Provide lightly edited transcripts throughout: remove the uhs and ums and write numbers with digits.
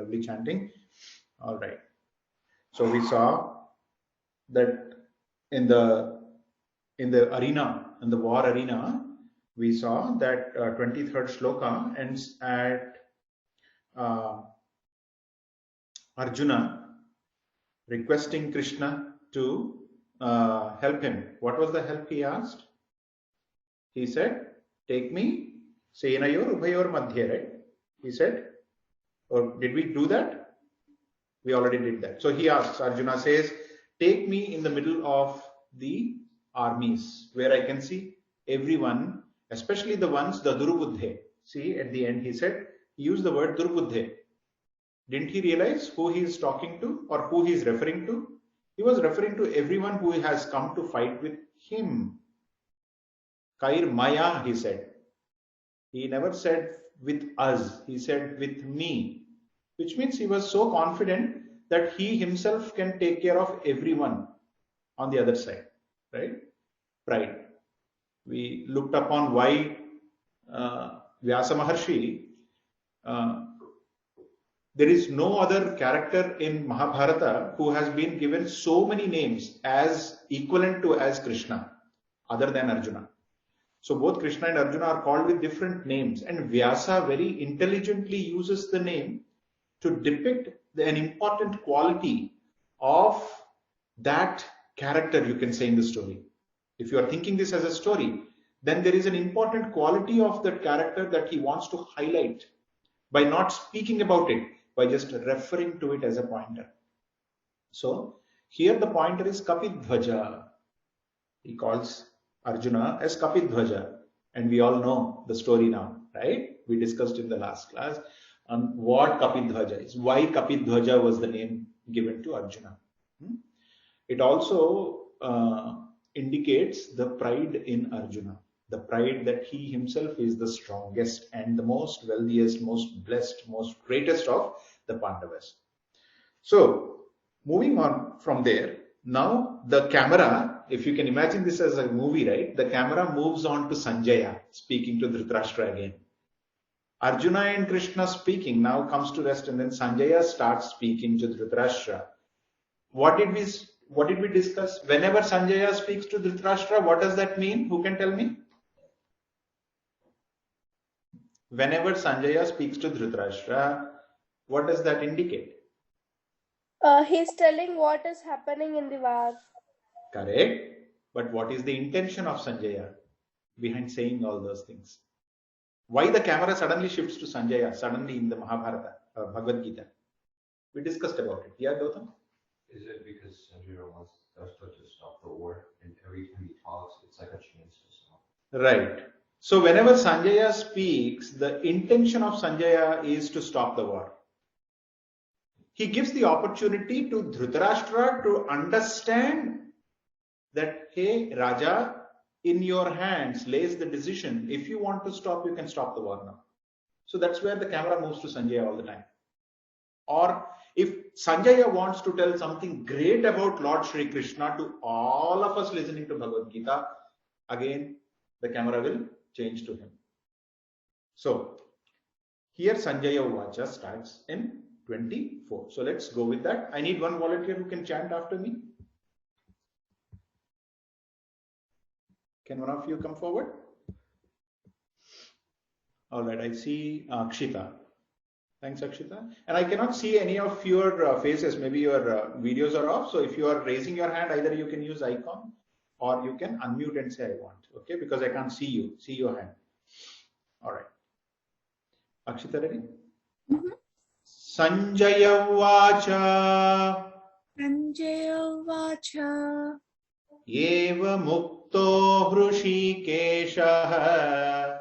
audibly chanting. All right. So we saw that in the arena, in the war arena, we saw that 23rd shloka ends at Arjuna requesting Krishna to help him. What was the help he asked? He said, take me, Senayor Ubhayor Madhya, right? He said, or did we do that? We already did that. So he asks, Arjuna says, take me in the middle of the armies where I can see everyone, especially the ones, the Durbudhe. See, at the end he said, he used the word Durbudhe. Didn't he realize who he is talking to or who he is referring to? He was referring to everyone who has come to fight with him. Kair Maya, he said. He never said with us, he said with me, which means he was so confident that he himself can take care of everyone on the other side, right? Pride. We looked upon why Vyasa Maharshi, there is no other character in Mahabharata who has been given so many names as equivalent to as Krishna, other than Arjuna. So both Krishna and Arjuna are called with different names, and Vyasa very intelligently uses the name to depict an important quality of that character, you can say, in the story. If you are thinking this as a story, then there is an important quality of that character that he wants to highlight by not speaking about it, by just referring to it as a pointer. So here the pointer is Kapidhwaja. He calls Arjuna as Kapidhwaja, and we all know the story now, right? We discussed in the last class on what Kapidhwaja is, why Kapidhwaja was the name given to Arjuna. It also indicates the pride in Arjuna, the pride that he himself is the strongest and the most wealthiest, most blessed, most greatest of the Pandavas. So moving on from there, now the camera, if you can imagine this as a movie, right? The camera moves on to Sanjaya speaking to Dhritarashtra again. Arjuna and Krishna speaking now comes to rest, and then Sanjaya starts speaking to Dhritarashtra. What did we discuss? Whenever Sanjaya speaks to Dhritarashtra, what does that mean? Who can tell me? Whenever Sanjaya speaks to Dhritarashtra, what does that indicate? He's telling what is happening in the war. Correct. But what is the intention of Sanjaya behind saying all those things? Why the camera suddenly shifts to Sanjaya, suddenly in the Mahabharata, Bhagavad Gita? We discussed about it. Yeah, Gautam? Is it because Sanjaya wants Dashta to stop the war, and every time he talks, it's like a chance to stop? Right. So whenever Sanjaya speaks, the intention of Sanjaya is to stop the war. He gives the opportunity to Dhritarashtra to understand that, hey, Raja, in your hands lays the decision. If you want to stop, you can stop the war now. So that's where the camera moves to Sanjaya all the time. Or if Sanjaya wants to tell something great about Lord Shri Krishna to all of us listening to Bhagavad Gita, again, the camera will change to him. So here Sanjaya Uvacha starts in 24. So let's go with that. I need one volunteer who can chant after me. Can one of you come forward? All right, I see Akshita. Thanks, Akshita. And I cannot see any of your faces. Maybe your videos are off. So if you are raising your hand, either you can use icon or you can unmute and say, I want. Okay, because I can't see you. See your hand. All right. Akshita, ready? Sanjaya Uvacha. Sanjaya Uvacha. Eva Mukto Hrishikeshaha.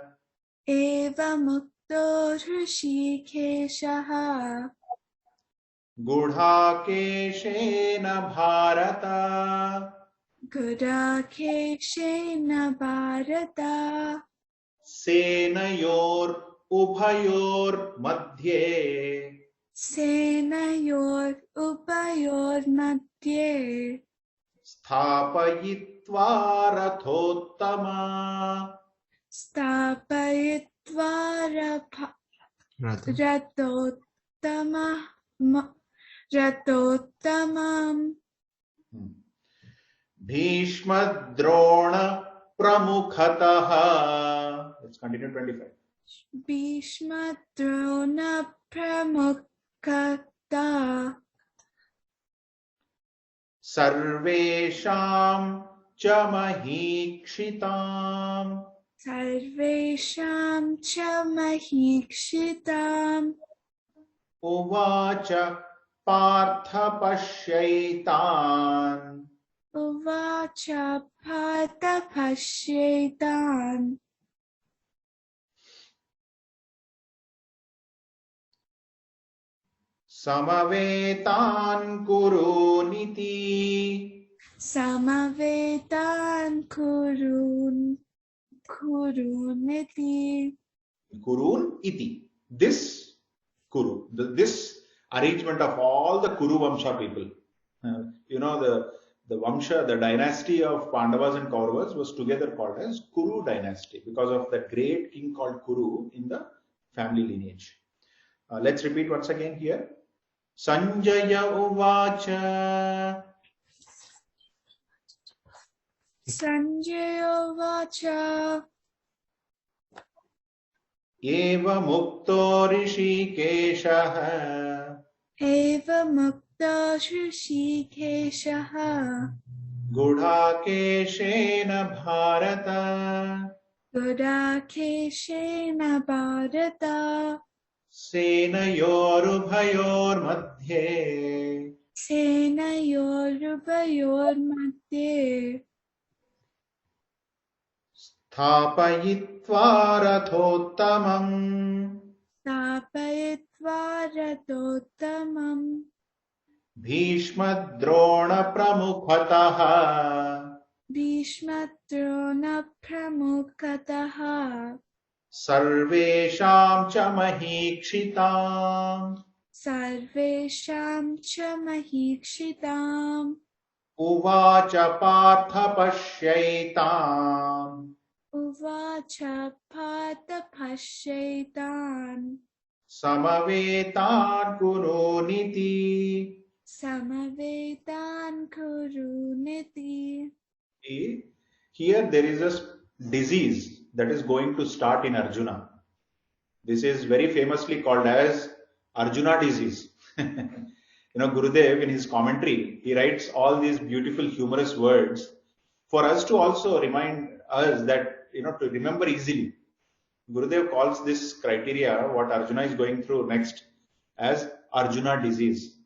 Eva Mukto Hrishikeshaha. Gudhakeshena Bharata. Gudhakeshena Bharata. Senayor Ubhayor Madhye. Senayor Upayor Madhye. Sthapayitva Rathottama. Stapayitva Rathottama. Ratottamam. Bhishma Drona Pramukhataha. Let's continue 25. Bhishma Drona Pramukata. Sarvesham cha mahikshitam. Sarvesham cha mahikshitam. Uvacha partha pashyaitan. Uvacha Partha Pasyetan. Samavetan kuruniti. Samavetan Kuruniti. Kurun iti. This Kuru. This arrangement of all the Kuru Vamsha people. You know, the Vamsha, the dynasty of Pandavas and Kauravas was together called as Kuru dynasty because of that great king called Kuru in the family lineage. Let's repeat once again here. Sanjaya Uvacha. Sanjaya Vacha. Eva Mukto Rishikeshaha. Eva Mukta Shrishikeshaha. Gudhakeshena Bharata. Gudakeshena Bharata. Senayorubhayor madhye. Senayorubayor Madhye. Thapayitva rathottamam. Tapayitva Ratottamam. Bhishma Drona Pramukhataha. Bhishma Drona Pramukataha. Sarvesham cha mahikshitam. Sarvesham cha mahikshitam. Uvacha partha pashyaitam. Uvacha Partha Pasyetan. Samavetan kuruniti. Samavetan Kuruniti. Here there is a disease that is going to start in Arjuna. This is very famously called as Arjuna disease. Gurudev in his commentary, he writes all these beautiful humorous words for us to also remind us that, to remember easily. Gurudev calls this criteria, what Arjuna is going through next, as Arjuna disease.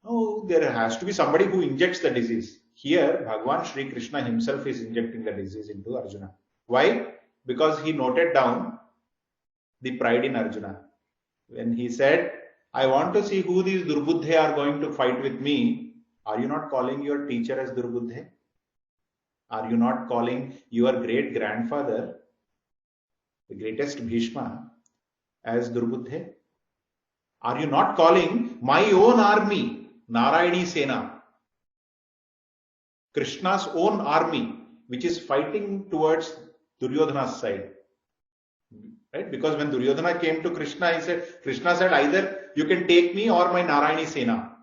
Oh, there has to be somebody who injects the disease. Here, Bhagwan Shri Krishna himself is injecting the disease into Arjuna. Why? Because he noted down the pride in Arjuna. When he said, I want to see who these Durbuddhe are going to fight with me, are you not calling your teacher as Durbuddhe? Are you not calling your great grandfather, the greatest Bhishma, as Durbuddhe? Are you not calling my own army, Narayani Sena, Krishna's own army, which is fighting towards Duryodhana's side? Right? Because when Duryodhana came to Krishna said, either you can take me or my Narayani Sena.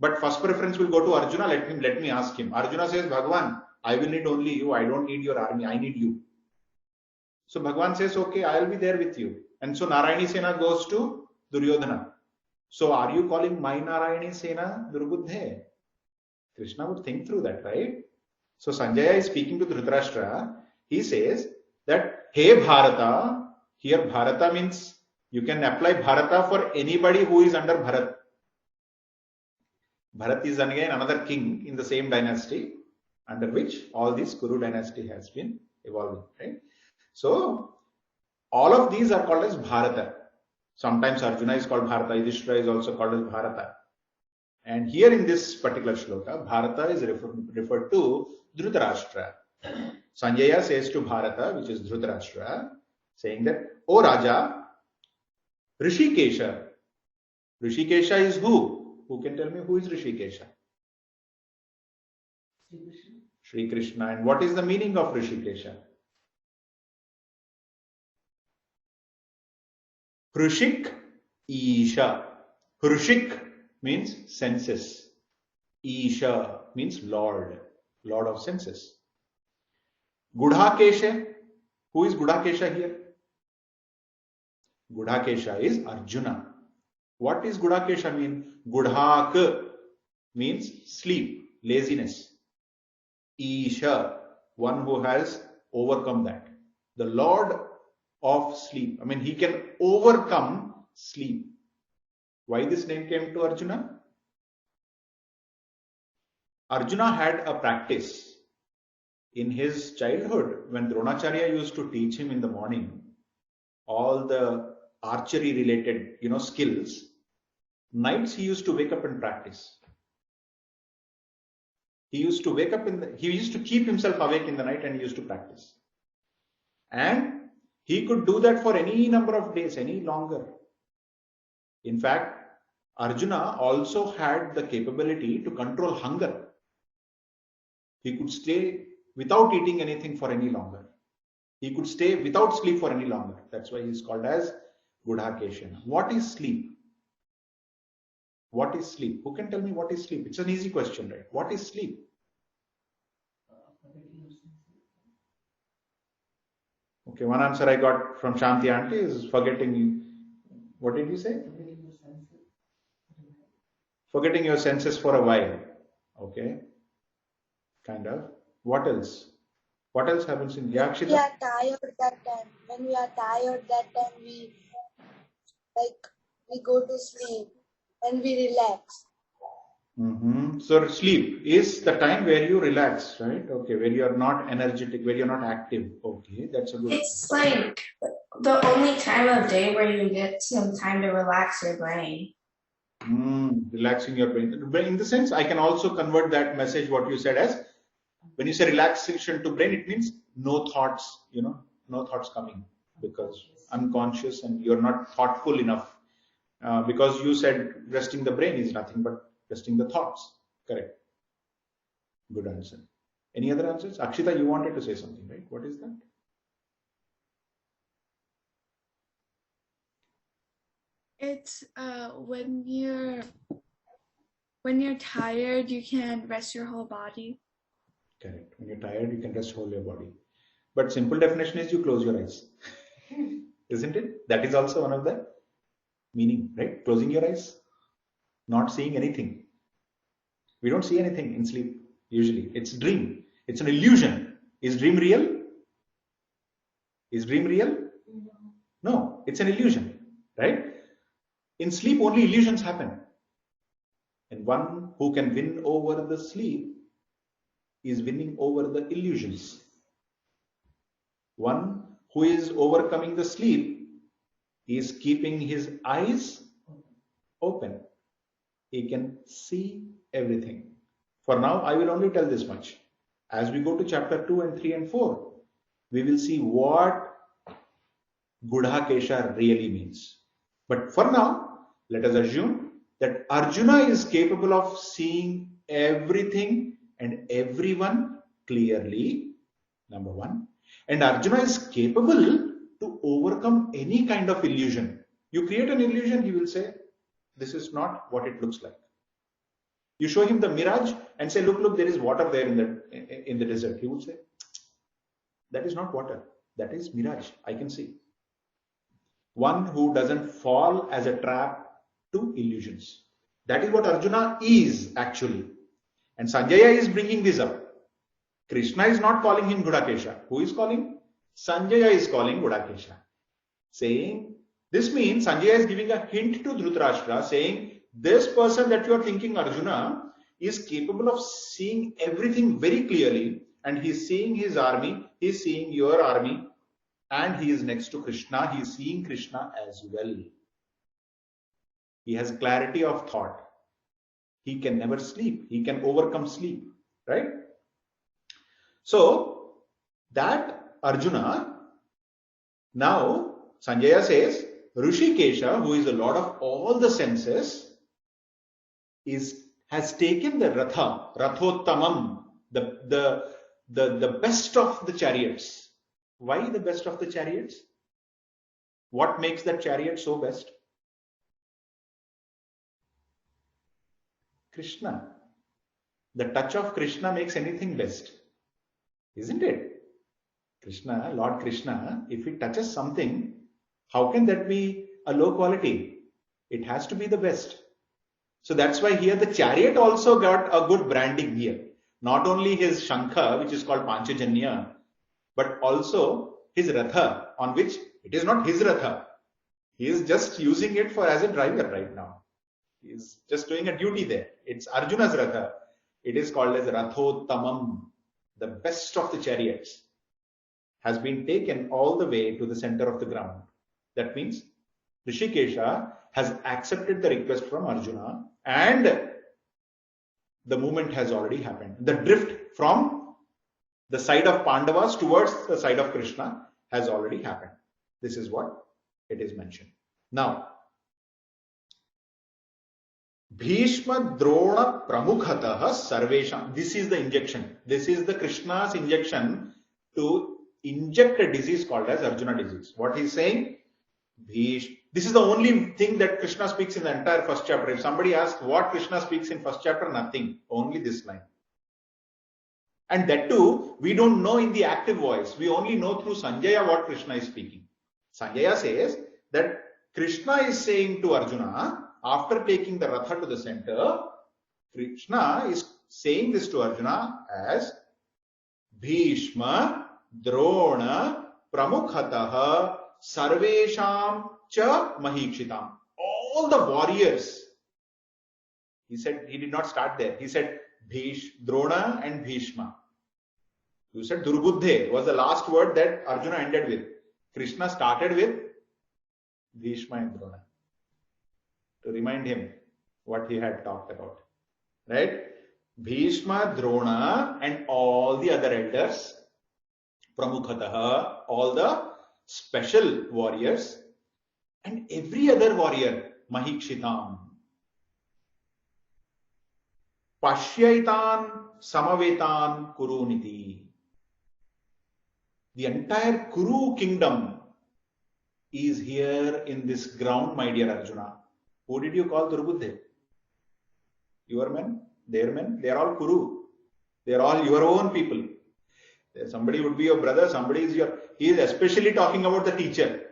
But first preference will go to Arjuna, let me ask him. Arjuna says, Bhagwan, I will need only you, I don't need your army, I need you. So Bhagwan says, okay, I'll be there with you. And so Narayani Sena goes to Duryodhana. So are you calling my Narayani Sena Durbuddhe? Krishna would think through that, right? So Sanjaya is speaking to Dhritarashtra. He says that, hey Bharata, here Bharata means you can apply Bharata for anybody who is under Bharat. Bharat is again another king in the same dynasty under which all this Kuru dynasty has been evolving, right? So all of these are called as Bharata. Sometimes Arjuna is called Bharata, Yudhishthira is also called as Bharata. And here in this particular shloka, Bharata is referred to Dhritarashtra. Sanjaya says to Bharata, which is Dhritarashtra, saying that, O Raja, Rishikesha. Rishikesha is who? Who can tell me who is Rishikesha? Shri Krishna. And what is the meaning of Rishikesha? Krushik Isha. Hrushik means senses. Isha means Lord, Lord of senses. Gudhakesha, who is Gudhakesha here? Gudhakesha is Arjuna. What is Gudhakesha mean? Gudhak means sleep, laziness. Isha, one who has overcome that. The Lord of sleep. I mean, he can overcome sleep. Why this name came to Arjuna? Arjuna had a practice in his childhood when Dronacharya used to teach him in the morning all the archery related, skills. Nights he used to wake up and practice. He used to wake up he used to keep himself awake in the night and he used to practice. And he could do that for any number of days, any longer. In fact, Arjuna also had the capability to control hunger. He could stay without eating anything for any longer. He could stay without sleep for any longer. That's why he is called as Gudhakesha. What is sleep? What is sleep? Who can tell me what is sleep? It's an easy question, right? What is sleep? Okay, one answer I got from Shanti Aunty is forgetting. What did you say? Forgetting your senses for a while. Okay. Kind of. What else? What else happens in Yakshita? We are tired that time. When we are tired that time, we go to sleep and we relax. So sleep is the time where you relax, right? Okay, where you are not energetic, where you're not active. Okay, that's a good. It's like the only time of day where you get some time to relax your brain. Relaxing your brain. In the sense, I can also convert that message, what you said, as when you say relaxation to brain, it means no thoughts, no thoughts coming because unconscious and you're not thoughtful enough. Because you said resting the brain is nothing but resting the thoughts. Correct. Good answer. Any other answers? Akshita, you wanted to say something, right? What is that? It's when you're tired, you can rest your whole body. Correct. When you're tired, you can rest whole your body. But simple definition is you close your eyes. Isn't it? That is also one of the meaning, right? Closing your eyes, not seeing anything. We don't see anything in sleep usually. It's dream. It's an illusion. Is dream real? Is dream real? No, it's an illusion, right? In sleep, only illusions happen. And one who can win over the sleep is winning over the illusions. One who is overcoming the sleep is keeping his eyes open. He can see everything. For now, I will only tell this much. As we go to chapter 2 and 3 and 4, we will see what Gudhakesha really means. But for now, let us assume that Arjuna is capable of seeing everything and everyone clearly, number one. And Arjuna is capable to overcome any kind of illusion. You create an illusion, he will say, this is not what it looks like. You show him the mirage and say, look, there is water there in the desert. He would say, that is not water. That is mirage. I can see. One who doesn't fall as a trap to illusions. That is what Arjuna is actually. And Sanjaya is bringing this up. Krishna is not calling him Gudhakesha. Who is calling? Sanjaya is calling Gudhakesha. Saying, this means Sanjaya is giving a hint to Dhritarashtra saying, this person that you are thinking Arjuna is capable of seeing everything very clearly, and he is seeing his army, he is seeing your army, and he is next to Krishna, he is seeing Krishna as well. He has clarity of thought. He can never sleep. He can overcome sleep, right? So that Arjuna, now Sanjaya says, Rishikesha, who is the lord of all the senses, has taken the Rathottamam, the best of the chariots. Why the best of the chariots? What makes that chariot so best? Krishna. The touch of Krishna makes anything best, isn't it? Krishna, Lord Krishna, if he touches something, how can that be a low quality? It has to be the best. So that's why here the chariot also got a good branding here. Not only his Shankha, which is called Panchajanya, but also his Ratha, on which it is not his Ratha. He is just using it for as a driver right now. He is just doing a duty there. It's Arjuna's Ratha. It is called as Rathottamam, the best of the chariots, has been taken all the way to the center of the ground. That means Rishikesha has accepted the request from Arjuna and the movement has already happened. The drift from the side of Pandavas towards the side of Krishna has already happened. This is what it is mentioned. Now, Bhishma Drona Pramukhataha Sarvesham. This is the injection. This is the Krishna's injection to inject a disease called as Arjuna disease. What he's saying? This is the only thing that Krishna speaks in the entire first chapter. If somebody asks what Krishna speaks in first chapter, nothing. Only this line. And that too, we don't know in the active voice. We only know through Sanjaya what Krishna is speaking. Sanjaya says that Krishna is saying to Arjuna, after taking the Ratha to the center, Krishna is saying this to Arjuna as Bhishma Drona Pramukhataha Sarvesham Cha Mahikshitam. All the warriors. He said, he did not start there. He said Drona and Bhishma. You said Durbuddhe was the last word that Arjuna ended with. Krishna started with Bhishma and Drona to remind him what he had talked about. Right? Bhishma, Drona and all the other elders, Pramukhataha, all the special warriors and every other warrior, Mahikshitam. Pashyaitan Samavetan Kuruniti. The entire Kuru kingdom is here in this ground, my dear Arjuna. Who did you call Durbuddhe? Your men, their men, they are all Kuru. They are all your own people. Somebody would be your brother, somebody is your, he is especially talking about the teacher.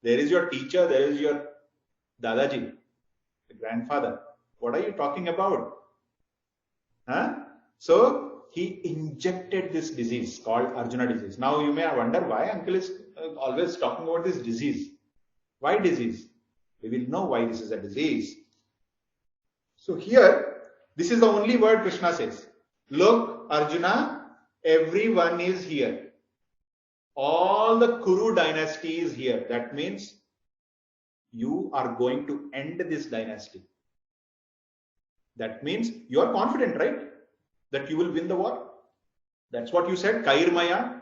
There is your teacher, there is your Dadaji, the grandfather. What are you talking about? Huh? So, he injected this disease called Arjuna disease. Now you may wonder why uncle is always talking about this disease. Why disease? We will know why this is a disease. So here, this is the only word Krishna says. Look, Arjuna, everyone is here. All the Kuru dynasty is here. That means you are going to end this dynasty. That means you are confident, right? That you will win the war. That's what you said. Kairmaya.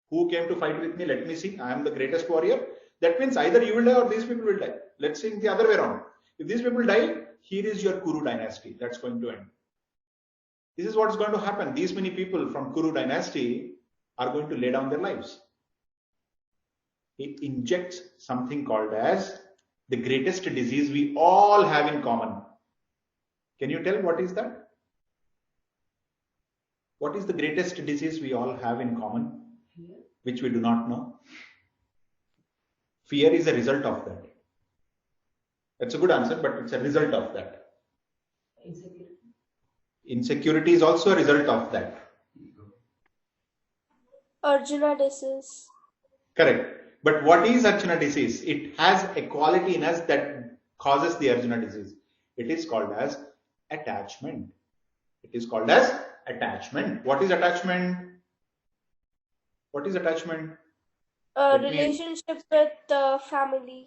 Who came to fight with me? Let me see. I am the greatest warrior. That means either you will die or these people will die. Let's see the other way around. If these people die, here is your Kuru dynasty. That's going to end. This is what is going to happen. These many people from Kuru dynasty are going to lay down their lives. He injects something called as the greatest disease we all have in common. Can you tell what is that? What is the greatest disease we all have in common, which we do not know? Fear is a result of that. That's a good answer, but it's a result of that. Insecurity. Insecurity is also a result of that. Arjuna disease. Correct. But what is Arjuna disease? It has a quality in us that causes the Arjuna disease. It is called as attachment. It is called as attachment. What is attachment? What is attachment? Relationship with family.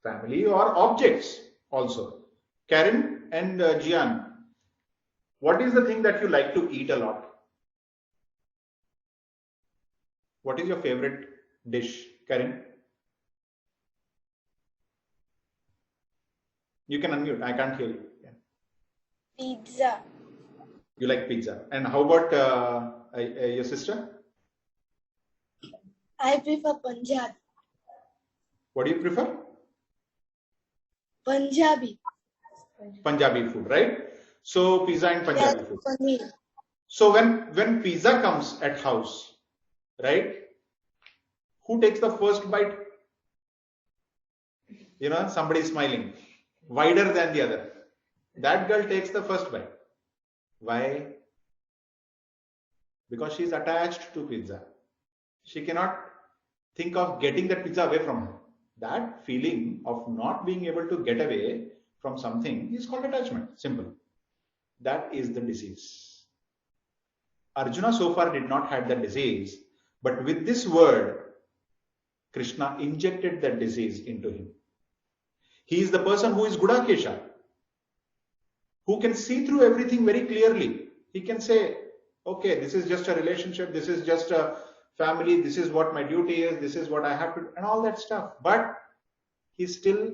Family or objects also. Karen and Jian, what is the thing that you like to eat a lot? What is your favorite dish, Karen? You can unmute. I can't hear you. Yeah. Pizza. You like pizza. And how about your sister? I prefer Punjabi. What do you prefer? Punjabi. Punjabi food, right? So pizza and Yes, Punjabi food. for me. So when pizza comes at house, right? Who takes the first bite? Somebody is smiling, wider than the other. That girl takes the first bite. Why? Because she is attached to pizza. She cannot think of getting that pizza away from her. That feeling of not being able to get away from something is called attachment. Simple. That is the disease. Arjuna so far did not have that disease, but with this word, Krishna injected that disease into him. He is the person who is Gudakesha, who can see through everything very clearly. He can say, okay, this is just a relationship, this is just a family, this is what my duty is, this is what I have to do, and all that stuff. But he's still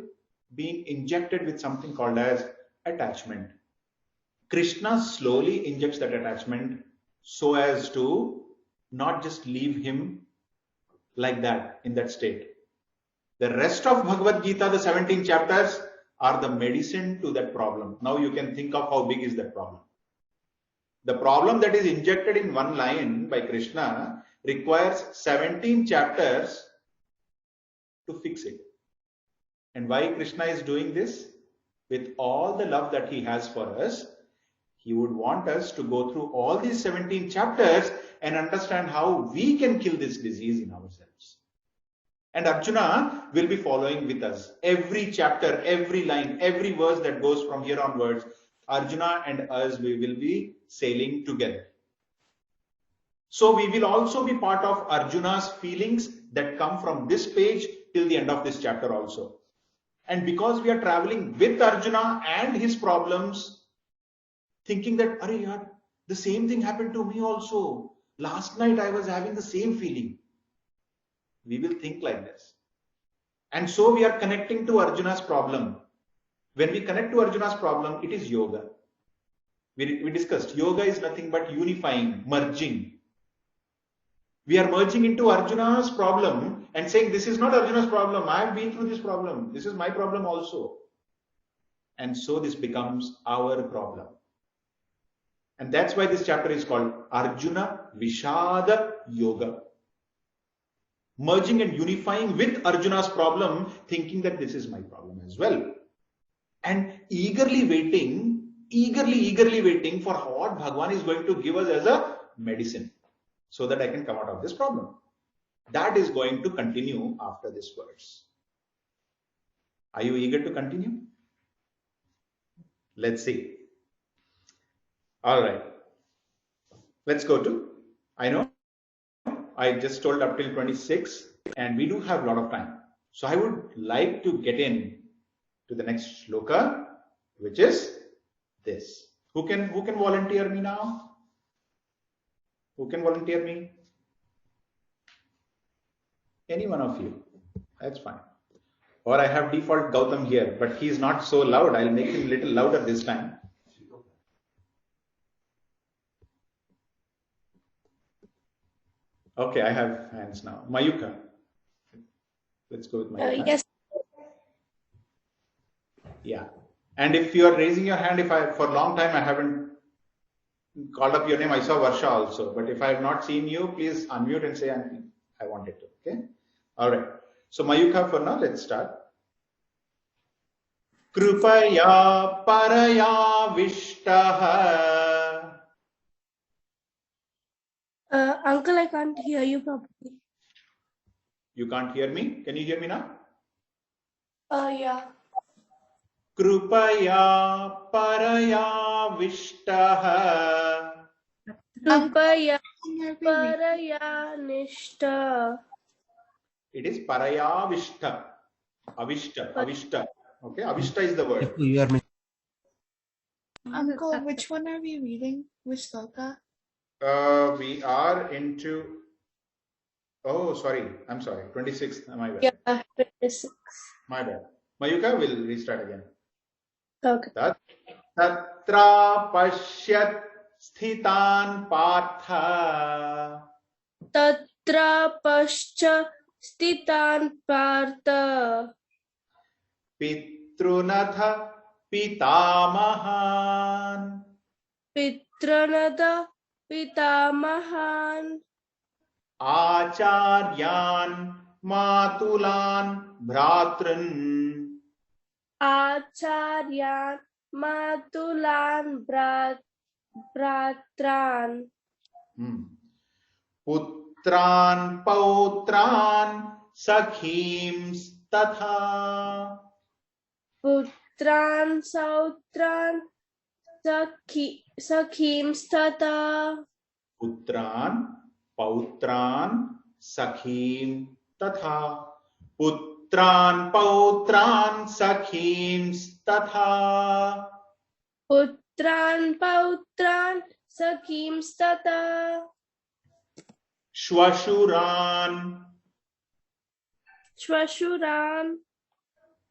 being injected with something called as attachment. Krishna slowly injects that attachment so as to not just leave him like that, in that state. The rest of Bhagavad Gita, the 17 chapters, are the medicine to that problem. Now you can think of how big is that problem. The problem that is injected in one line by Krishna requires 17 chapters to fix it. And why Krishna is doing this? With all the love that he has for us, he would want us to go through all these 17 chapters and understand how we can kill this disease in ourselves. And Arjuna will be following with us. Every chapter, every line, every verse that goes from here onwards, Arjuna and us, we will be sailing together. So we will also be part of Arjuna's feelings that come from this page till the end of this chapter also. And because we are traveling with Arjuna and his problems, thinking that, Arey yaar, the same thing happened to me also. Last night I was having the same feeling. We will think like this. And so we are connecting to Arjuna's problem. When we connect to Arjuna's problem, it is yoga. We discussed yoga is nothing but unifying, merging. We are merging into Arjuna's problem and saying, this is not Arjuna's problem. I have been through this problem. This is my problem also. And so this becomes our problem. And that's why this chapter is called Arjuna Vishada Yoga. Merging and unifying with Arjuna's problem, thinking that this is my problem as well. And eagerly waiting for what Bhagwan is going to give us as a medicine so that I can come out of this problem. That is going to continue after this verse. Are you eager to continue? Let's see. All right. Let's go to, I know I just told up till 26 and we do have a lot of time. So I would like to get in to the next shloka, which is this. Who can volunteer me now? Who can volunteer me? Any one of you. That's fine. Or I have default Gautam here, but he's not so loud. I'll make him a little louder this time. Okay, I have hands now. Mayuka. Let's go with Mayuka. Yes. Yeah. And if you are raising your hand, for a long time I haven't called up your name, I saw Varsha also. But if I have not seen you, please unmute and say I wanted to. Okay. All right. So Mayuka, for now, let's start. Krupaya paraya vishtaha. Uncle, I can't hear you properly. You can't hear me? Can you hear me now? Yeah. Krupaya paraya vishtaha. Krupaya paraya nishta. It is paraya vishta. Avishta. Okay, avishta is the word. Uncle, which one are we reading? Which sloka? We are into, oh, sorry. I'm sorry. 26. My bad. Yeah, 26. My bad. Mayuka will restart again. Okay. Tatra pashyat sthitan partha. Tatra pascha stitan partha. Pitrunatha pitamahan. Pitranada Pitamahan. Acharyan matulan bhratran. Acharyan Matulan Bratran. Putran pautran sakhims tatha. Putran Sautran Sakhims Tata. Putran pautran sakhim tatha. Putran pautran sakhims tatha. Putran Pautran Sakhims Tata. Shwashuran Shwashuran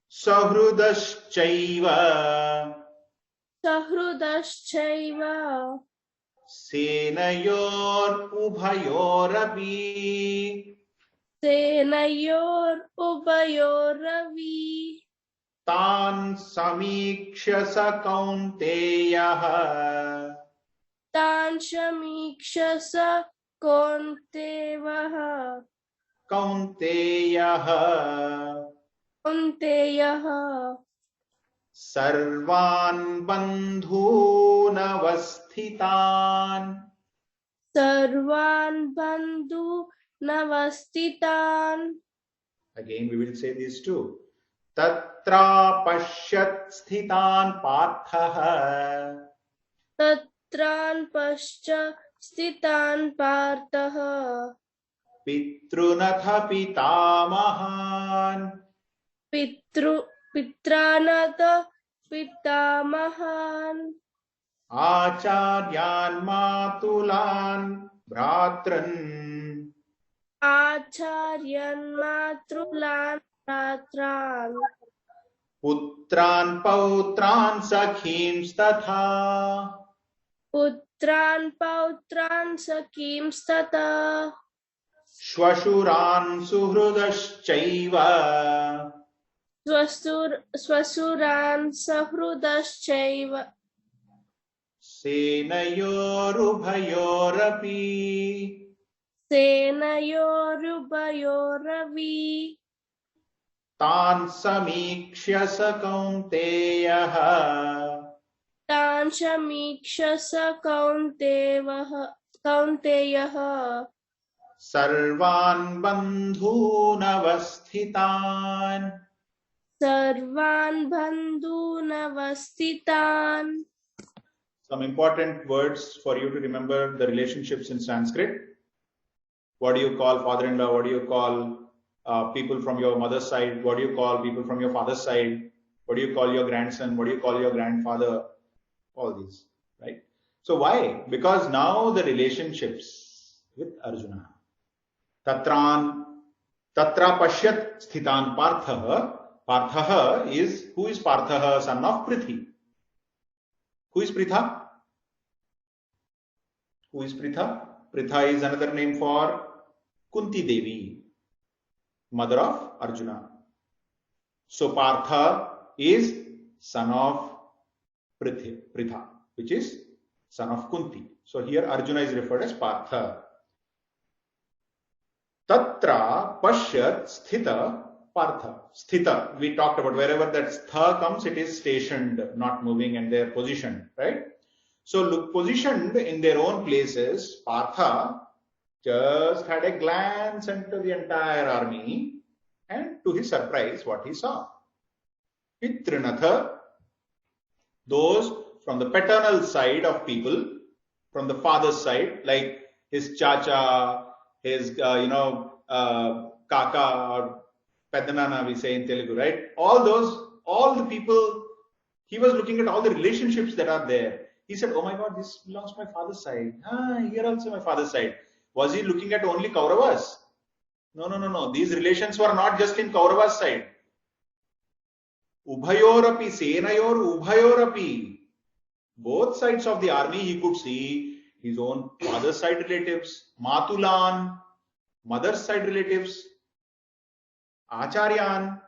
Sahrudaschaiva Sahrudaschaiva Senayor Ubhayorapi Senayor Ubayoravi Tan Samikshasa Kaunteyah Tan Shamikshasa Kontevaha Kaunteyah Konteyaha Sarvan Bandhunavasthitan. Sarvan Bandhu Navastitan. Again, we will say these two. Tatra pashyat sthitan parthaha. Tatran Pascha Stitan Parthaha. Pitrunatha pitamahan. Pitranata Pitamahan. Acharyan matulan bhratran. Acharyan Matrulan Ratran. Putran pautran sakhims tatha. Putran Pautran Sakhims Tata. Shwashuran suhrudaschaiva. Swasuran Sahrudaschaiva. Senayorubhayorapi. Senayorubayoravi. Tan samikshasa kaunteyah. Tan Shamikshasa Kaunteyaha. Sarvan bandhunavasthitan. Sarvan Bandhunavastitan. Some important words for you to remember the relationships in Sanskrit. What do you call father-in-law? What do you call people from your mother's side? What do you call people from your father's side? What do you call your grandson? What do you call your grandfather? All these, right? So why? Because now the relationships with Arjuna. Tatra pashyat sthitan parthaha. Parthaha is, who is Parthaha? Son of Prithi. Who is Pritha? Who is Pritha? Pritha is another name for Kunti Devi, mother of Arjuna. So Partha is son of Pritha, which is son of Kunti. So here Arjuna is referred as Partha. Tatra pashyat sthita Partha. Sthita, we talked about, wherever that stha comes, it is stationed, not moving, and they are positioned, right? So look, positioned in their own places, Partha just had a glance into the entire army, and to his surprise, what he saw? Pitrinatha, those from the paternal side of people, from the father's side, like his chacha, his, kaka or Pedanana, we say in Telugu, right? All the people, he was looking at all the relationships that are there. He said, oh my God, this belongs to my father's side. Here also my father's side. Was he looking at only Kauravas? No. These relations were not just in Kauravas' side. Ubhayorapi, Senayor Ubhayorapi. Both sides of the army he could see his own father's side relatives, Matulan, mother's side relatives, Acharyan,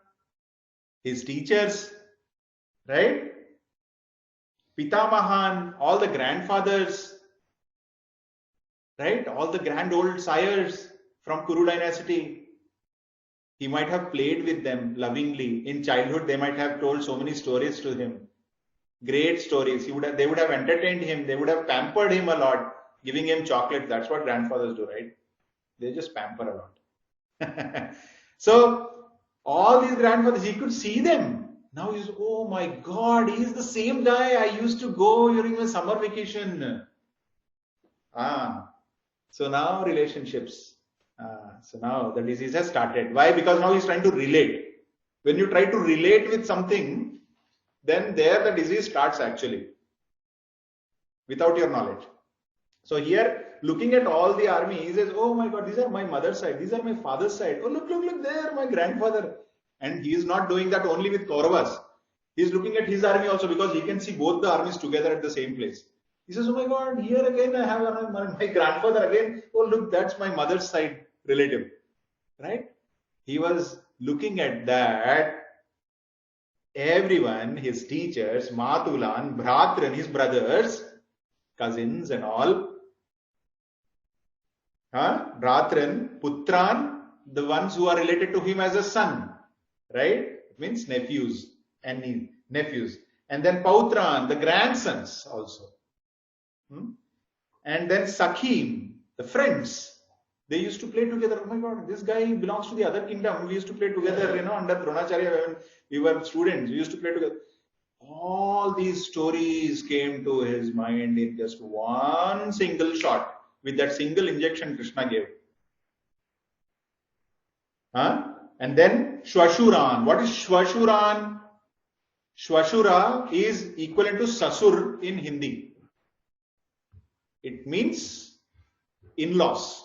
his teachers, right? Pitamahan, all the grandfathers, right? All the grand old sires from Kuru dynasty. He might have played with them lovingly. In childhood, they might have told so many stories to him. Great stories. They would have entertained him. They would have pampered him a lot, giving him chocolate. That's what grandfathers do, right? They just pamper a lot. So all these grandfathers, he could see them. Now he's, oh my God, he's the same guy I used to go during my summer vacation. So now relationships. So now the disease has started. Why? Because now he's trying to relate. When you try to relate with something, then there the disease starts actually, without your knowledge. So here, looking at all the army, he says, oh my God, these are my mother's side, these are my father's side. Oh, look, there, my grandfather. And he is not doing that only with Kauravas. He is looking at his army also, because he can see both the armies together at the same place. He says, oh my God, here again I have my grandfather again. Oh, look, that's my mother's side relative. Right? He was looking at that. Everyone, his teachers, Matulan, Bhratran, his brothers, cousins and all. Bhratran, Putran, the ones who are related to him as a son. Right? It means nephews and nephews. And then Pautran, the grandsons also. And then Sakhim, the friends. They used to play together. Oh my God, this guy belongs to the other kingdom. We used to play together, under Dronacharya when we were students. We used to play together. All these stories came to his mind in just one single shot with that single injection Krishna gave. And then Shwashuran. What is Shwashuran? Shwashura is equivalent to Sasur in Hindi. It means in-laws.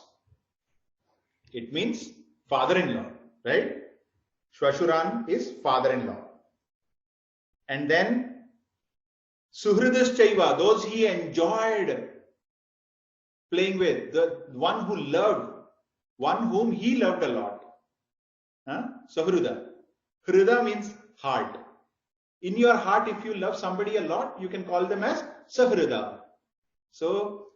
It means father-in-law, right? Shwashuran is father-in-law. And then Suhridaschaiva, those he enjoyed playing with, the one who loved, one whom he loved a lot. Suhrida. Hrida means heart. In your heart, if you love somebody a lot, you can call them as Sahrida. So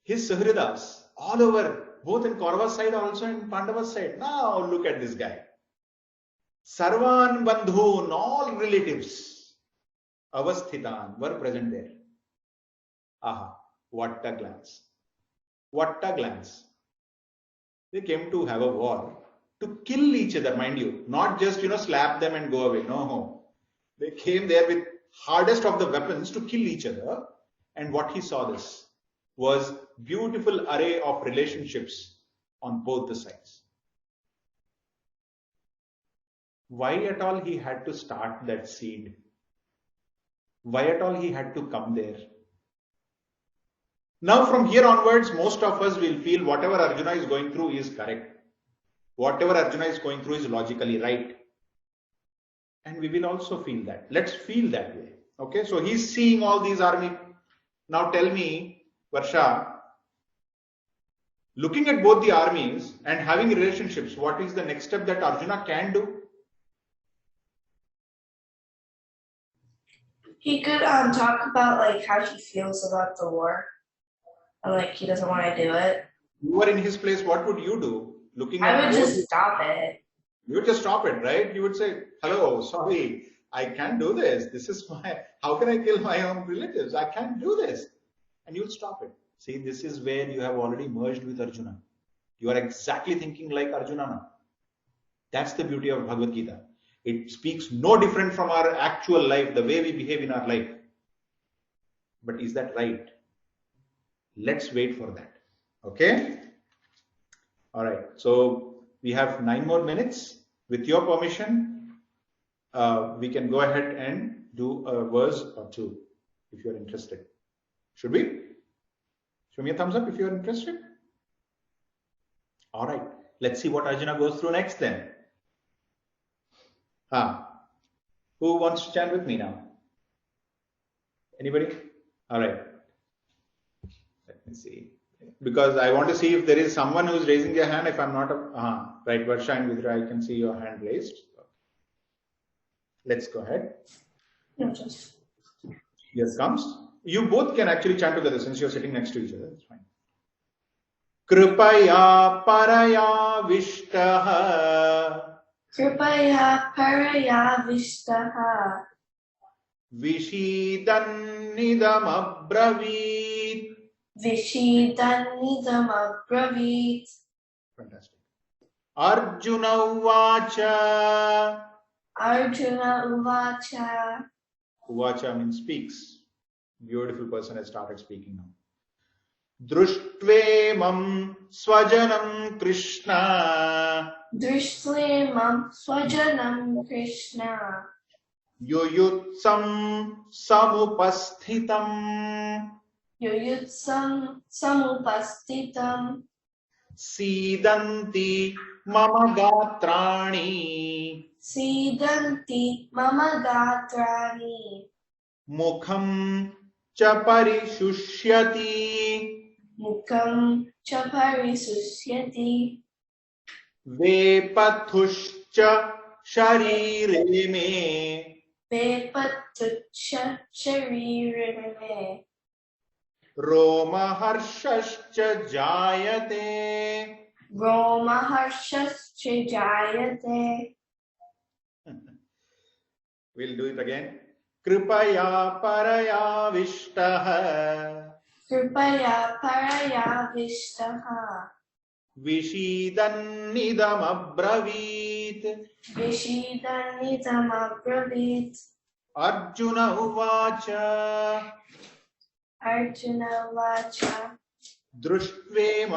his Sahridas all over, both in Kaurava's side also in Pandava's side. Now look at this guy. Sarvan Bandhun, all relatives, Avasthitan, were present there. Aha, what a glance. What a glance. They came to have a war, to kill each other, mind you. Not just, slap them and go away. No. They came there with hardest of the weapons to kill each other. And what he saw this was beautiful array of relationships on both the sides. Why at all he had to start that seed? Why at all he had to come there? Now from here onwards, most of us will feel whatever Arjuna is going through is correct. Whatever Arjuna is going through is logically right. And we will also feel that. Let's feel that way. Okay, so he's seeing all these army. Now tell me, Varsha, looking at both the armies and having relationships, what is the next step that Arjuna can do? He could talk about how he feels about the war, and he doesn't want to do it. You were in his place, what would you do? I would just stop it. You would just stop it, right? You would say, hello, sorry, I can't do this. This is how can I kill my own relatives? I can't do this. And you would stop it. See, this is where you have already merged with Arjuna. You are exactly thinking like Arjuna now. That's the beauty of Bhagavad Gita. It speaks no different from our actual life, the way we behave in our life. But is that right? Let's wait for that. Okay? All right. So we have 9 more minutes. With your permission, we can go ahead and do a verse or two if you're interested. Should we? Show me a thumbs up if you're interested. All right. Let's see what Arjuna goes through next then. Who wants to chant with me now? Anybody? All right. Let me see. Because I want to see if there is someone who's raising their hand. If I'm not right, Varsha and Vidra, I can see your hand raised. Let's go ahead. No, just Here comes. You both can actually chant together since you're sitting next to each other. That's fine. Kripaya paraya vishtaha Kripaya paraya vishtaha vishidan abravit. vishidanidam abravit. Fantastic. Arjuna uvacha. Arjuna uvacha. Uvacha means speaks. Beautiful person has started speaking now. Drushtve swajanam Krishna Drishtve swajanam Krishna yuyutsam samupasthitam yuyutsam samupastitam sidanti mama gatrani sidanti mama gatrani mukham cha parishushyati mukam cha parisusyati vepathushcha sharire me vepatucha sharirime romaharshascha jayate. romaharshascha jayate. We'll do it again. Kripaya paraya vishtaha Kripaya paraya vishtaha vishidanidam abravit. vishidanidam abravit. Arjuna uvacha Arjuna vacha drushtve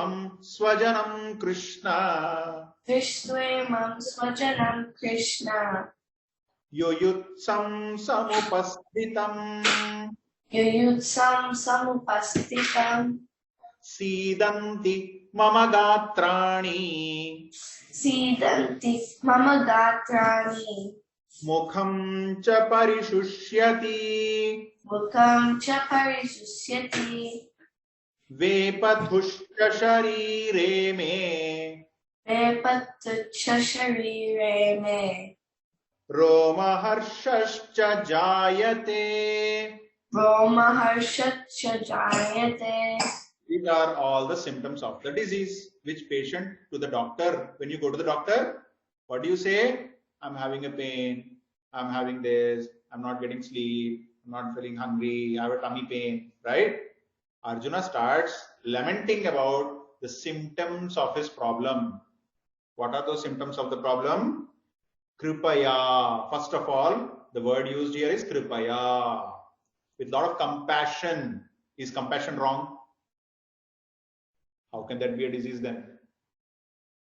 swajanam Krishna Vishtve swajanam Krishna yuyutsam samupasthitam yuyutsam samupastitam sidanti mama gatrani sidanti mama gatrani mukham cha parishushyati mukam cha parisusyati vepathushcha sharire me vepatucha sharire me romaharshascha jayate. romaharshascha jayate. These are all the symptoms of the disease. Which patient to the doctor? When you go to the doctor, what do you say? I'm having a pain. I'm having this. I'm not getting sleep. I'm not feeling hungry. I have a tummy pain, right? Arjuna starts lamenting about the symptoms of his problem. What are those symptoms of the problem? Kripaya. First of all, the word used here is kripaya. With a lot of compassion. Is compassion wrong? How can that be a disease then?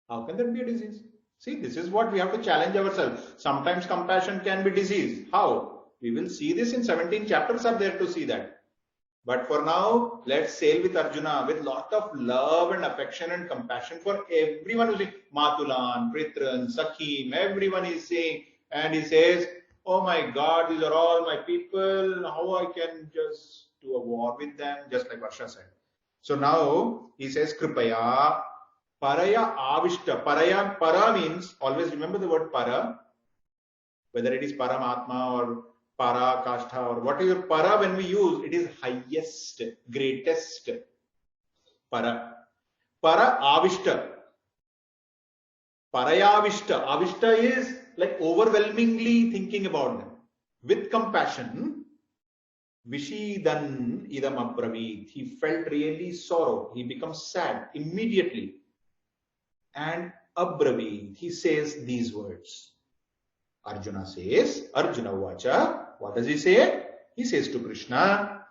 How can that be a disease? See, this is what we have to challenge ourselves. Sometimes compassion can be disease. How? We will see this in 17 chapters are there to see that. But for now, let's sail with Arjuna with lot of love and affection and compassion for everyone who's saying, Matulan, Pritran, Sakhim, everyone is saying, and he says, oh my God, these are all my people. How I can just do a war with them, just like Varsha said. So now he says, Kripaya, Paraya Avishta. Paraya, para means, always remember the word para, whether it is Paramatma or Para, Kashtha or whatever. Para, when we use, it is highest, greatest. Para. Para Avishta. Parayavishta. Avishta is like overwhelmingly thinking about them. With compassion. Vishidan idam abravit. He felt really sorrow. He becomes sad immediately. And abravit. He says these words. Arjuna says, Arjuna vacha. What does he say? He says to Krishna,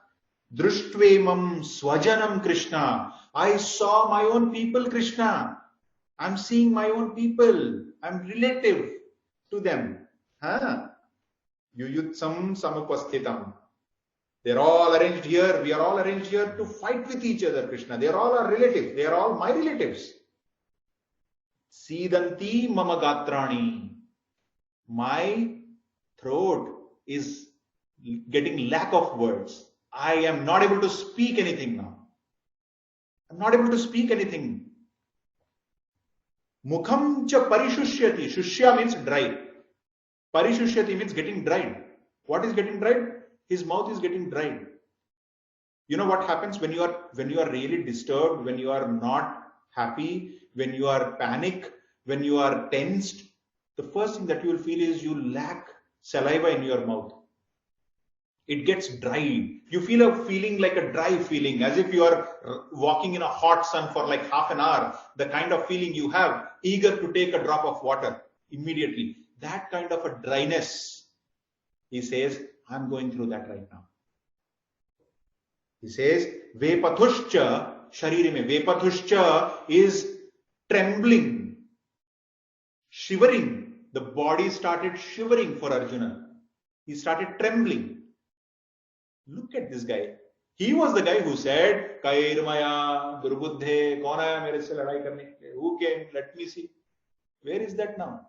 Drushtve swajanam Krishna. I saw my own people, Krishna. I'm seeing my own people. I'm relative to them. Yuyutsam samupasthitam. They're all arranged here. We are all arranged here to fight with each other, Krishna. They are all our relatives. They are all my relatives. Sidanti mama gatrani. My throat is getting lack of words. I am not able to speak anything now. I'm not able to speak anything. Mukham cha parishusyati. Shushya means dry. Parishusyati means getting dried. What is getting dried? his mouth is getting dried. You know what happens when you are really disturbed, when you are not happy, when you are panic, when you are tensed? The first thing that you will feel is you lack saliva in your mouth. It gets dry. You feel a feeling like a dry feeling, as if you are walking in a hot sun for like half an hour. The kind of feeling you have, eager to take a drop of water immediately. That kind of a dryness, he says, I'm going through that right now. He says, Vepatushcha sharirime. Vepatushcha is trembling, shivering. The body started shivering for Arjuna. He started trembling. Look at this guy. He was the guy who said, Kairmaya, Durbudhe, kaun aaya mere se ladai karne ke liye? Who came? Let me see. Where is that now?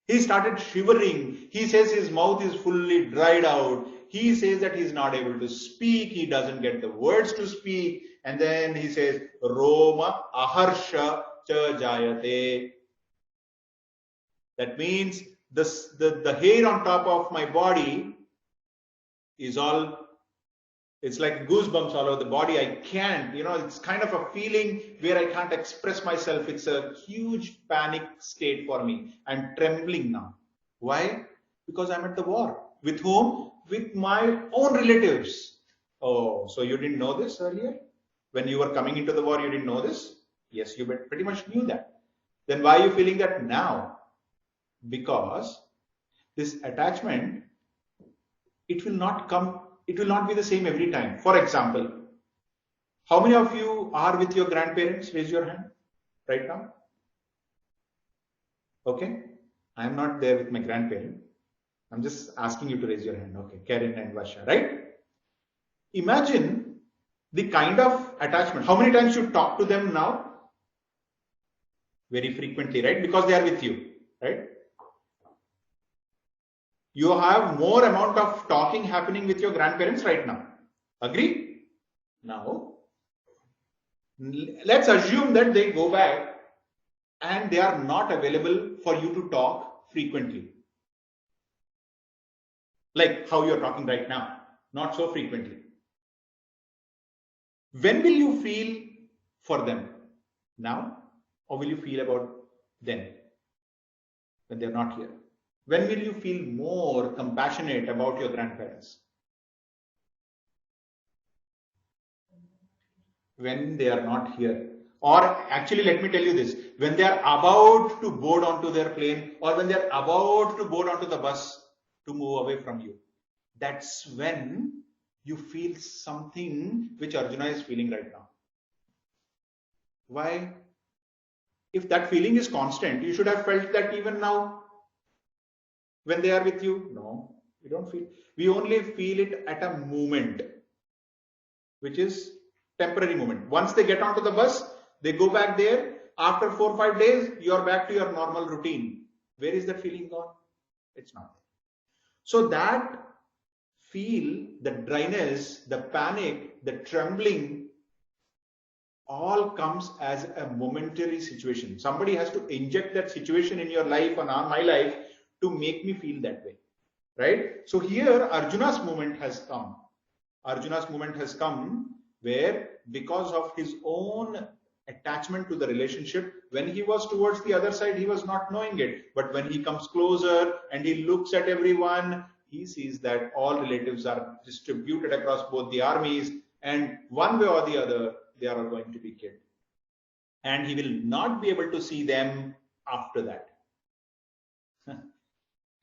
He started shivering. He says his mouth is fully dried out. He says that he's not able to speak. He doesn't get the words to speak. And then he says, Roma aharsha cha jayate. That means the hair on top of my body is all, it's like goosebumps all over the body. I can't, it's kind of a feeling where I can't express myself. It's a huge panic state for me. I'm trembling now. Why? Because I'm at the war. With whom? With my own relatives. Oh, so you didn't know this earlier? When you were coming into the war, you didn't know this? Yes, you pretty much knew that. Then why are you feeling that now? Because this attachment, it will not be the same every time. For example, how many of you are with your grandparents? Raise your hand right now. Okay. I am not there with my grandparent. I'm just asking you to raise your hand. Okay. Karen and Varsha, right? Imagine the kind of attachment. How many times you talk to them now? Very frequently, right? Because they are with you, right? You have more amount of talking happening with your grandparents right now. Agree? Now, let's assume that they go back and they are not available for you to talk frequently. Like how you're talking right now, not so frequently. When will you feel for them? Now? Or will you feel about them when they're not here? When will you feel more compassionate about your grandparents? When they are not here. Or actually, let me tell you this. When they are about to board onto their plane, or when they are about to board onto the bus to move away from you. That's when you feel something which Arjuna is feeling right now. Why? If that feeling is constant, you should have felt that even now. When they are with you, no, we don't feel. We only feel it at a moment, which is temporary moment. Once they get onto the bus, they go back there. After 4 or 5 days, you're back to your normal routine. Where is that feeling gone? It's not. So that feel, the dryness, the panic, the trembling, all comes as a momentary situation. Somebody has to inject that situation in your life and on my life to make me feel that way, right? So here Arjuna's moment has come. Arjuna's moment has come where, because of his own attachment to the relationship, when he was towards the other side, he was not knowing it. But when he comes closer and he looks at everyone, he sees that all relatives are distributed across both the armies, and one way or the other, they are going to be killed. And he will not be able to see them after that.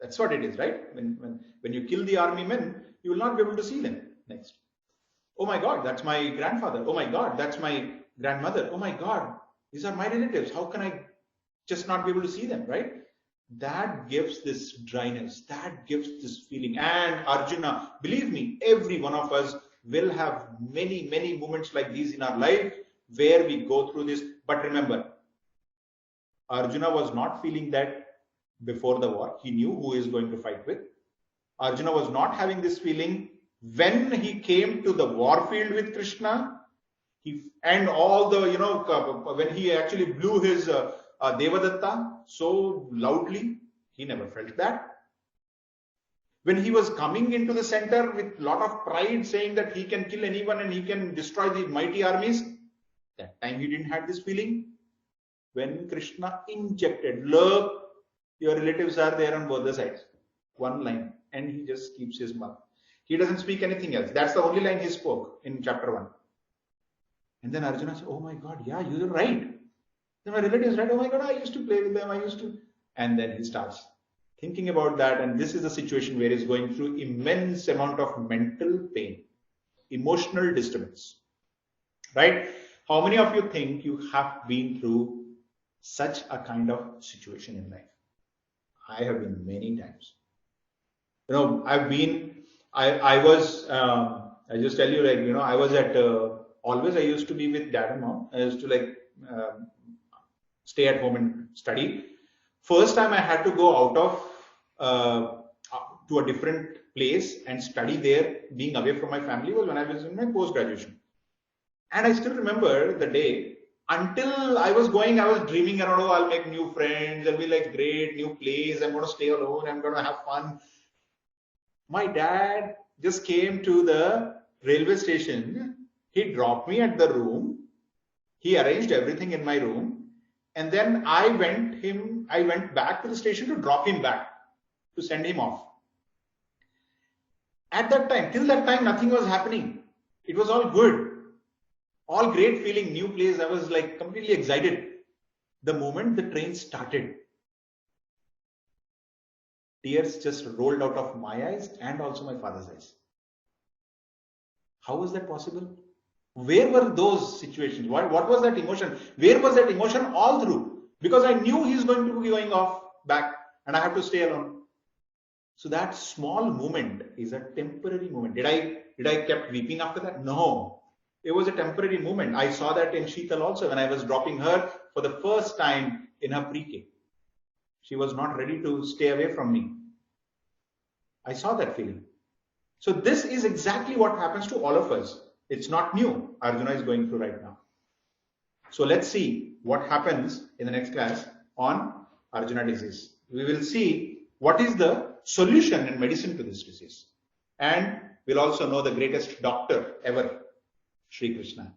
That's what it is, right? When you kill the army men, you will not be able to see them next. Oh my God, that's my grandfather. Oh my God, that's my grandmother. Oh my God, these are my relatives. How can I just not be able to see them, right? That gives this dryness, that gives this feeling. And Arjuna, believe me, every one of us will have many, many moments like these in our life where we go through this. But remember, Arjuna was not feeling that before the war. He knew who he is going to fight with. Arjuna was not having this feeling when he came to the war field with Krishna. And all the, when he actually blew his Devadatta so loudly, he never felt that. when he was coming into the center with a lot of pride, saying that he can kill anyone and he can destroy the mighty armies, that time he didn't have this feeling. When Krishna injected, look, your relatives are there on both the sides. One line, and he just keeps his mouth. He doesn't speak anything else. That's the only line he spoke in chapter 1. And then Arjuna said, oh my God, yeah, you're right. Then my relatives, right? Oh my God, I used to play with them. I used to. And then he starts thinking about that. And this is a situation where he's going through immense amount of mental pain, emotional disturbance, right? How many of you think you have been through such a kind of situation in life? I have been many times. You know, I just tell you, like, you know, I was at, always I used to be with dad and mom. I used to like stay at home and study. First time I had to go out of, to a different place and study there, being away from my family, was when I was in my post-graduation. And I still remember the day. Until I was going, I was dreaming around, oh, I'll make new friends. I'll be like, great, new place. I'm going to stay alone. I'm going to have fun. My dad just came to the railway station. He dropped me at the room. He arranged everything in my room. And then I went back to the station to drop him back, to send him off. At that time, till that time, nothing was happening. It was all good. All great feeling, new place. I was like completely excited. The moment the train started, tears just rolled out of my eyes and also my father's eyes. How was that possible? Where were those situations? What was that emotion? Where was that emotion all through? Because I knew he's going to be going off back and I have to stay alone. So that small moment is a temporary moment. Did I kept weeping after that? No. It was a temporary moment. I saw that in Sheetal also when I was dropping her for the first time in her pre-K. She was not ready to stay away from me. I saw that feeling. So this is exactly what happens to all of us. It's not new. Arjuna is going through right now. So let's see what happens in the next class on Arjuna disease. We will see what is the solution and medicine to this disease. And we'll also know the greatest doctor ever, Shri Krishna.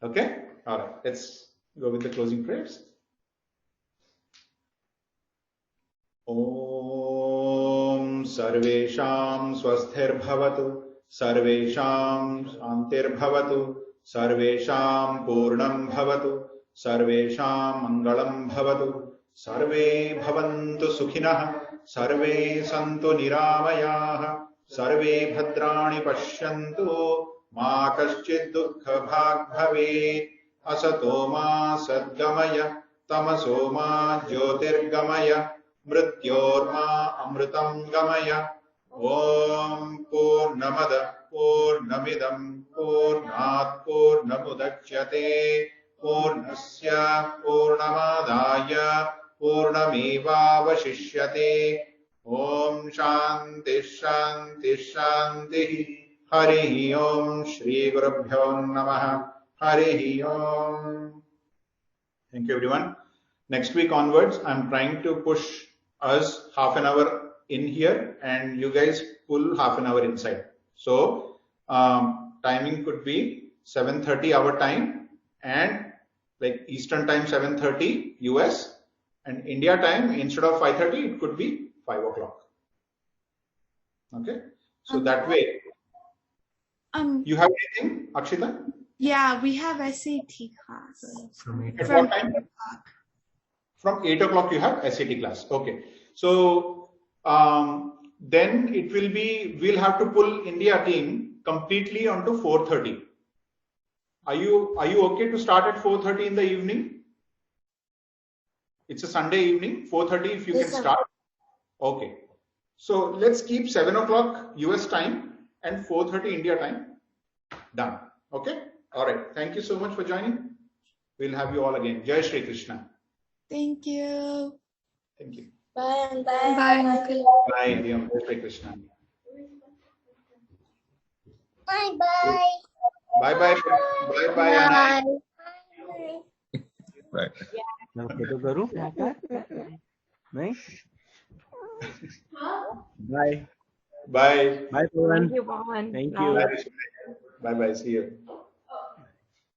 Okay? All right. Let's go with the closing prayers. Om Sarvesham Swasthir Bhavatu Sarvesham Shantir Bhavatu Sarvesham Purnam Bhavatu Sarvesham Mangalam Bhavatu Sarve Bhavantu Sukhinah Sarve Santu Niramayah Sarve Bhadrani Pashyantu Ma Kaschid Dukkha Bhag Bhave Asato Ma Sadgamaya Tamaso Ma Jyotirgamaya Mrityorma Amritam Gamaya Om Purnamada Purnamidam Purnat Purnamudachyate Purnasya Purnamadaya Purnameva Vashishyate Om Shanti Shanti Shanti Harihi Om Shri Gurubhyo Namaha Harihi Om. Thank you everyone. Next week onwards, I'm trying to push us half an hour in here and you guys pull half an hour inside. So timing could be 7:30 our time and like Eastern time 7:30 US and India time instead of 5:30 it could be 5 o'clock. Okay. So that way. You have anything, Akshita? Yeah, we have SAT class. At what time? From 8 o'clock you have SAT class. Okay. So then it will be, we'll have to pull India team completely onto 4:30. Are you okay to start at 4:30 in the evening? It's a Sunday evening, 4:30 if you Yes, can sir. start. Okay. So let's keep 7 o'clock US time and 4:30 India time. Done. Okay. All right. Thank you so much for joining. We'll have you all again. Jai Shri Krishna. Thank you. Thank you. Bye and bye. Bye, Bye. uncle. Bye. Hariom. Jai Shri Krishna. Bye bye. Bye bye. Bye bye. Anna. Bye. मैं photo करूं नहीं Bye. Bye. Bye, Pawan. Thank you, Pawan. Thank Bye. you. Bye. Bye. See you.